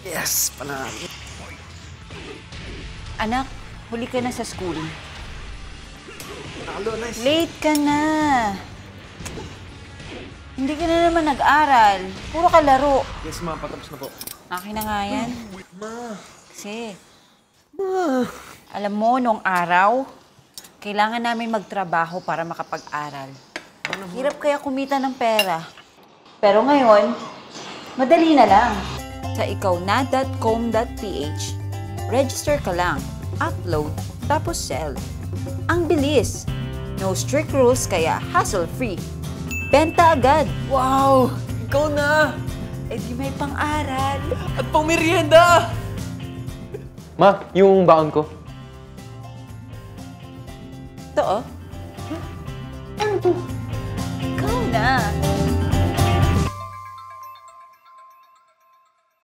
Yes, panalo. Anak, huli ka na sa school. Panalo, nice. Late ka na. Hindi ka na naman nag-aral. Puro ka laro. Yes, ma. Patapos na po. Akin na nga yan. Ma. Kasi, Ma. alam mo, nung araw, kailangan namin magtrabaho para makapag-aral. Hirap kaya kumita ng pera. Pero ngayon, madali na lang. Sa ikawna.com.ph, register ka lang, upload, tapos sell. Ang bilis. No strict rules kaya hassle-free. Benta agad. Wow! Ikaw na! Eh di may pang-aral. At pang merienda! Ma, yung baon ko.